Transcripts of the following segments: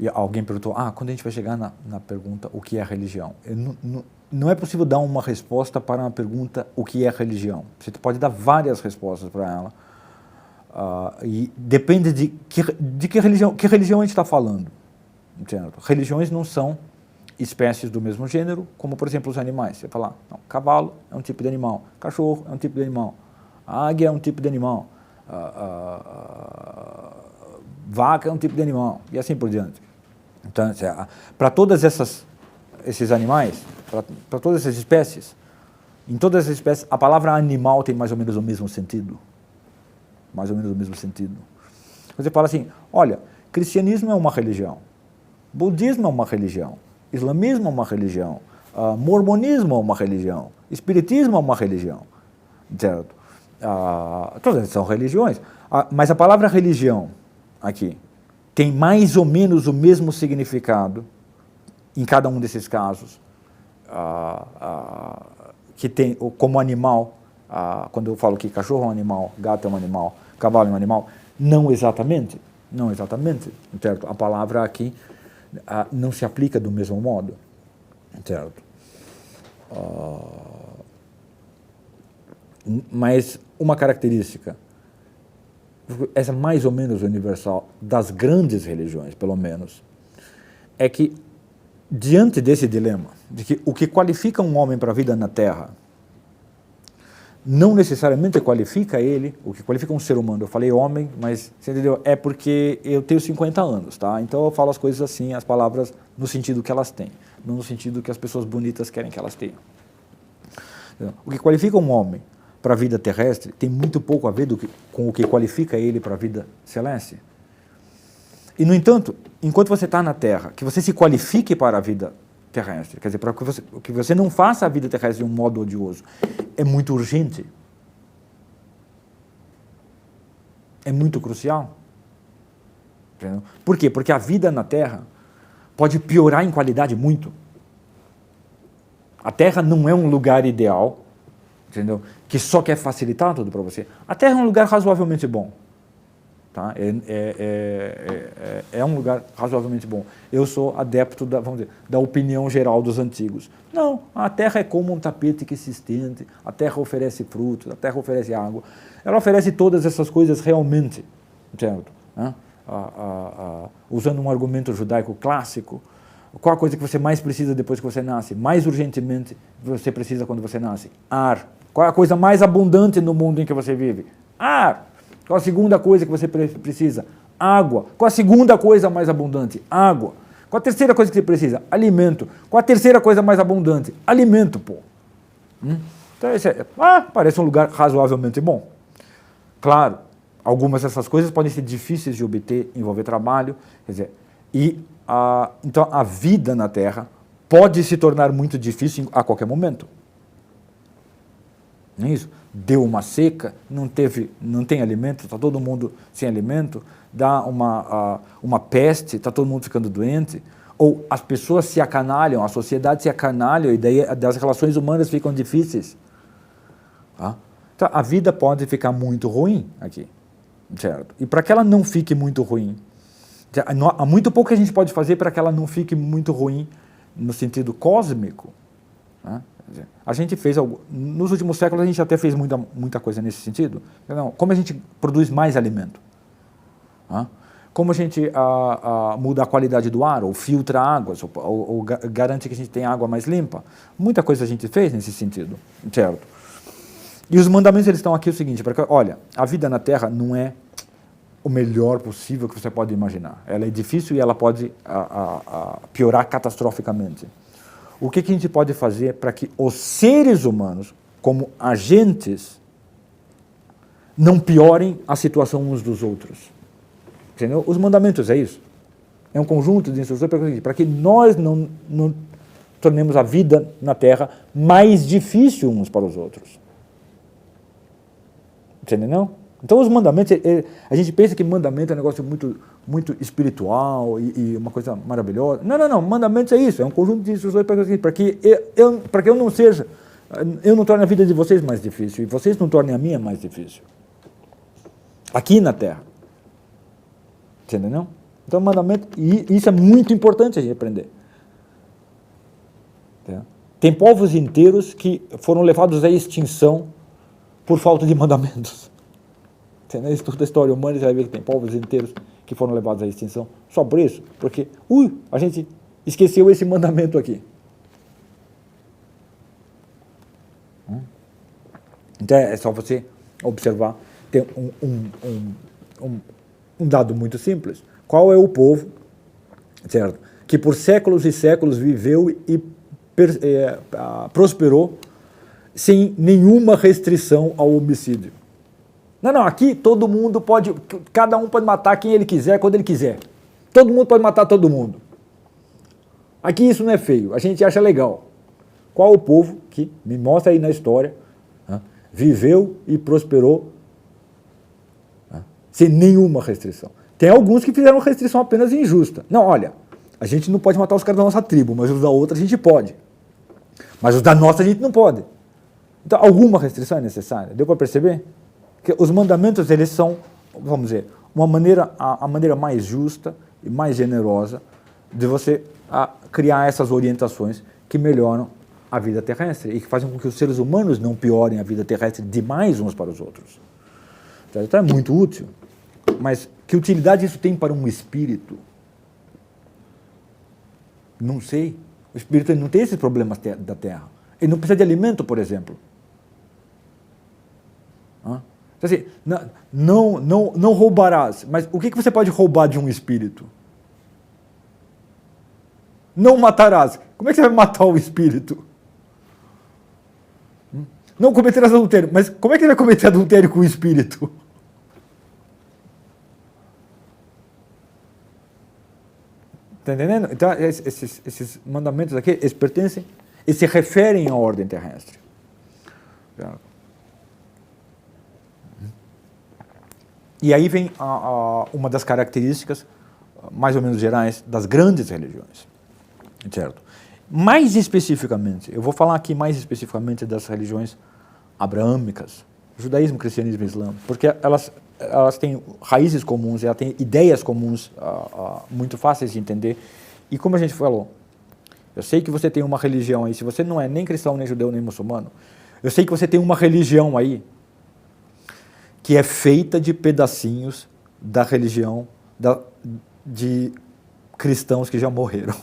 E alguém perguntou, quando a gente vai chegar na pergunta, o que é religião? Não é possível dar uma resposta para uma pergunta, o que é religião? Você pode dar várias respostas para ela. E depende de que religião a gente está falando. Entendo? Religiões não são espécies do mesmo gênero, como, por exemplo, os animais. Você fala, não, cavalo é um tipo de animal, cachorro é um tipo de animal, águia é um tipo de animal, vaca é um tipo de animal, e assim por diante. Então, para todas esses animais, para todas essas espécies, em todas as espécies, a palavra animal tem mais ou menos o mesmo sentido. Mais ou menos o mesmo sentido. Você fala assim, olha, cristianismo é uma religião, budismo é uma religião, islamismo é uma religião, mormonismo é uma religião, espiritismo é uma religião, certo? Todas são religiões, mas a palavra religião aqui tem mais ou menos o mesmo significado em cada um desses casos, que tem como animal, quando eu falo que cachorro é um animal, gato é um animal, cavalo é um animal, não exatamente, certo? A palavra aqui não se aplica do mesmo modo, certo? Mas uma característica, essa mais ou menos universal, das grandes religiões, pelo menos, é que, diante desse dilema, de que o que qualifica um homem para a vida na Terra não necessariamente qualifica ele, o que qualifica um ser humano, eu falei homem, mas, você entendeu? É porque eu tenho 50 anos, tá? Então eu falo as coisas assim, as palavras, no sentido que elas têm, não no sentido que as pessoas bonitas querem que elas tenham. O que qualifica um homem para a vida terrestre tem muito pouco a ver com o que qualifica ele para a vida celeste. E, no entanto, enquanto você está na Terra, que você se qualifique para a vida terrestre, quer dizer, para que você não faça a vida terrestre de um modo odioso, é muito urgente, é muito crucial. Entendeu? Por quê? Porque a vida na Terra pode piorar em qualidade muito. A Terra não é um lugar ideal, entendeu? Que só quer facilitar tudo para você. A Terra é um lugar razoavelmente bom. Tá? É um lugar razoavelmente bom. Eu sou adepto da opinião geral dos antigos. Não, a Terra é como um tapete que se estende, a Terra oferece frutos, a Terra oferece água, ela oferece todas essas coisas realmente, certo? Usando um argumento judaico clássico, qual a coisa que você mais precisa depois que você nasce? Mais urgentemente você precisa quando você nasce? Ar. Qual é a coisa mais abundante no mundo em que você vive? Ar. Qual a segunda coisa que você precisa? Água. Qual a segunda coisa mais abundante? Água. Qual a terceira coisa que você precisa? Alimento. Qual a terceira coisa mais abundante? Alimento, pô. Então, parece um lugar razoavelmente bom. Claro, algumas dessas coisas podem ser difíceis de obter, envolver trabalho, quer dizer, então a vida na Terra pode se tornar muito difícil a qualquer momento. Não é isso? Deu uma seca, não tem alimento, está todo mundo sem alimento, dá uma peste, está todo mundo ficando doente, ou as pessoas se acanalham, a sociedade se acanalha, e daí as relações humanas ficam difíceis. Tá? Então, a vida pode ficar muito ruim aqui, certo? E para que ela não fique muito ruim, há muito pouco que a gente pode fazer para que ela não fique muito ruim no sentido cósmico. Né? A gente fez, nos últimos séculos a gente até fez muita coisa nesse sentido. Como a gente produz mais alimento? Como a gente muda a qualidade do ar, ou filtra águas, ou garante que a gente tenha água mais limpa? Muita coisa a gente fez nesse sentido, certo? E os mandamentos eles estão aqui o seguinte, porque, olha, a vida na Terra não é o melhor possível que você pode imaginar. Ela é difícil e ela pode piorar catastroficamente. O que a gente pode fazer para que os seres humanos, como agentes, não piorem a situação uns dos outros? Entendeu? Os mandamentos é isso. É um conjunto de instruções para que nós não tornemos a vida na Terra mais difícil uns para os outros. Entendeu? Então os mandamentos, a gente pensa que mandamento é um negócio muito, muito espiritual e uma coisa maravilhosa. Não, mandamentos é isso, é um conjunto de instruções para que eu não torne a vida de vocês mais difícil e vocês não tornem a minha mais difícil. Aqui na Terra. Entendeu? Então, mandamento, e isso é muito importante a gente aprender. Tem povos inteiros que foram levados à extinção por falta de mandamentos. Você estuda a história humana e você vai ver que tem povos inteiros que foram levados à extinção só por isso, porque a gente esqueceu esse mandamento aqui. Então é só você observar. Tem um dado muito simples. Qual é o povo, certo, que por séculos e séculos viveu e prosperou sem nenhuma restrição ao homicídio? Não, aqui todo mundo pode, cada um pode matar quem ele quiser, quando ele quiser. Todo mundo pode matar todo mundo. Aqui isso não é feio, a gente acha legal. Qual o povo que, me mostra aí na história, viveu e prosperou sem nenhuma restrição? Tem alguns que fizeram restrição apenas injusta. Não, olha, a gente não pode matar os caras da nossa tribo, mas os da outra a gente pode. Mas os da nossa a gente não pode. Então, alguma restrição é necessária. Deu para perceber? Que os mandamentos, eles são, vamos dizer, a maneira mais justa e mais generosa de você criar essas orientações que melhoram a vida terrestre e que fazem com que os seres humanos não piorem a vida terrestre demais uns para os outros. Então é muito útil. Mas que utilidade isso tem para um espírito? Não sei. O espírito não tem esses problemas da terra. Ele não precisa de alimento, por exemplo. Então, assim, não roubarás. Mas o que você pode roubar de um espírito? Não matarás. Como é que você vai matar o espírito? Não cometerás adultério. Mas como é que ele vai cometer adultério com o espírito? Está entendendo? Então, esses mandamentos aqui, eles pertencem, eles se referem à ordem terrestre. E aí vem uma das características, mais ou menos gerais, das grandes religiões. Certo? Mais especificamente, eu vou falar aqui mais especificamente das religiões abraâmicas, judaísmo, cristianismo e islã, porque elas têm raízes comuns, elas têm ideias comuns muito fáceis de entender. E como a gente falou, eu sei que você tem uma religião aí, se você não é nem cristão, nem judeu, nem muçulmano, eu sei que você tem uma religião aí que é feita de pedacinhos da religião de cristãos que já morreram.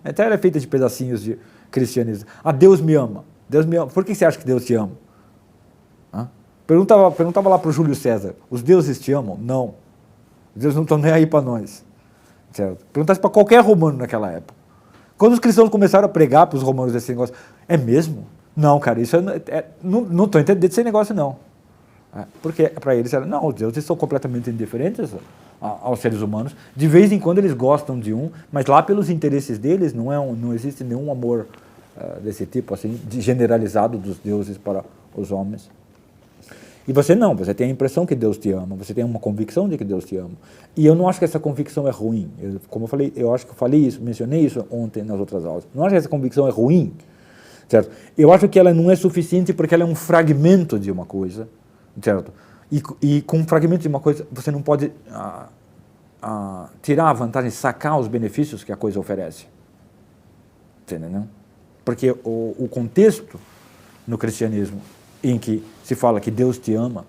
Então ela é feita de pedacinhos de cristianismo. Deus me ama. Deus me ama. Por que você acha que Deus te ama? Perguntava lá para o Júlio César, os deuses te amam? Não. Os deuses não estão nem aí para nós. Certo? Perguntasse para qualquer romano naquela época. Quando os cristãos começaram a pregar para os romanos esse negócio, é mesmo? Não, cara, isso não estou entendendo desse negócio, não. Porque para eles era, não, os deuses são completamente indiferentes aos seres humanos. De vez em quando eles gostam de mas lá pelos interesses deles não existe nenhum amor desse tipo, assim, generalizado dos deuses para os homens. E você você tem a impressão que Deus te ama, você tem uma convicção de que Deus te ama. E eu não acho que essa convicção é ruim. Como eu falei, eu acho que eu falei isso, mencionei isso ontem nas outras aulas. Não acho que essa convicção é ruim, certo? Eu acho que ela não é suficiente porque ela é um fragmento de uma coisa, certo? E com um fragmento de uma coisa, você não pode tirar a vantagem, sacar os benefícios que a coisa oferece. Entendeu? Porque o contexto no cristianismo em que se fala que Deus te ama,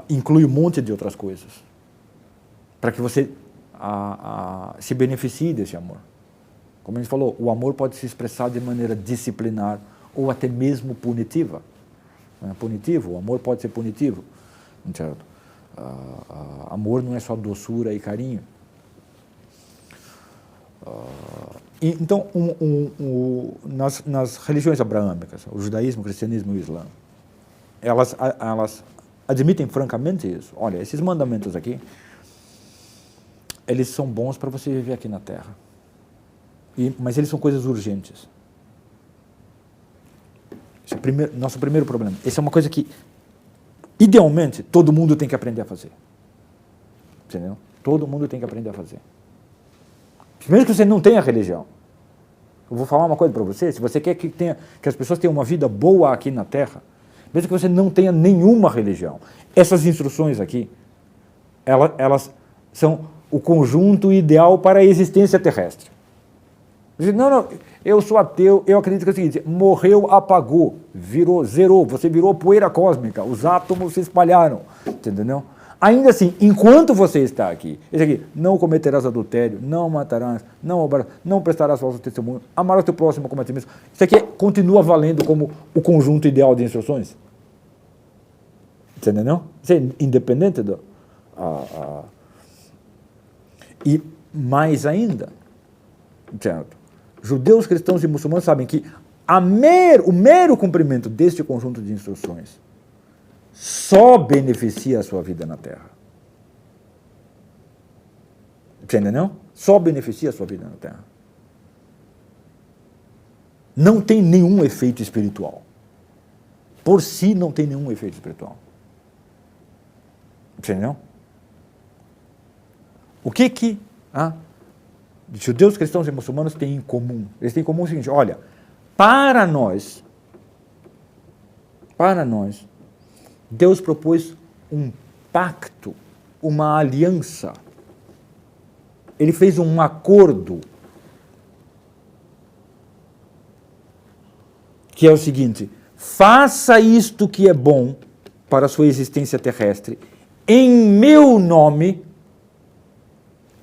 inclui um monte de outras coisas, para que você se beneficie desse amor. Como a gente falou, o amor pode se expressar de maneira disciplinar ou até mesmo punitiva. O amor pode ser punitivo. Certo? Amor não é só doçura e carinho. Então, nas religiões abraâmicas, o judaísmo, o cristianismo e o islã, elas admitem francamente isso. Olha, esses mandamentos aqui, eles são bons para você viver aqui na Terra. Mas eles são coisas urgentes. Esse é nosso primeiro problema. Essa é uma coisa que, idealmente, todo mundo tem que aprender a fazer. Entendeu? Todo mundo tem que aprender a fazer. Mesmo que você não tenha religião. Eu vou falar uma coisa para você, se você quer que as pessoas tenham uma vida boa aqui na Terra, mesmo que você não tenha nenhuma religião, essas instruções aqui Elas são o conjunto ideal para a existência terrestre. Não, eu sou ateu, eu acredito que é o seguinte, morreu, apagou, zerou, você virou poeira cósmica, os átomos se espalharam, entendeu? Ainda assim, enquanto você está aqui, esse aqui, não cometerás adultério, não matarás, não roubarás, não prestarás falso testemunho, amarás o teu próximo como a ti mesmo. Isso aqui continua valendo como o conjunto ideal de instruções. Entendeu? Isso é independente do... E mais ainda, certo? Judeus, cristãos e muçulmanos sabem que o mero cumprimento deste conjunto de instruções só beneficia a sua vida na Terra. Entendeu? Só beneficia a sua vida na Terra. Não tem nenhum efeito espiritual. Por si não tem nenhum efeito espiritual. Entendeu? O que judeus, cristãos e muçulmanos têm em comum? Eles têm em comum o seguinte, olha, para nós, Deus propôs um pacto, uma aliança. Ele fez um acordo, que é o seguinte, faça isto que é bom para a sua existência terrestre, em meu nome,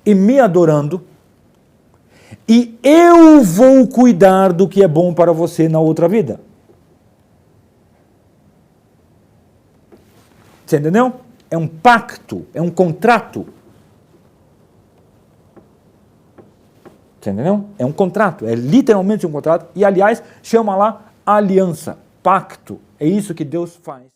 e me adorando, e eu vou cuidar do que é bom para você na outra vida. Você entendeu? É um pacto, é um contrato. Você entendeu? É um contrato, é literalmente um contrato, e aliás, chama lá aliança, pacto. É isso que Deus faz.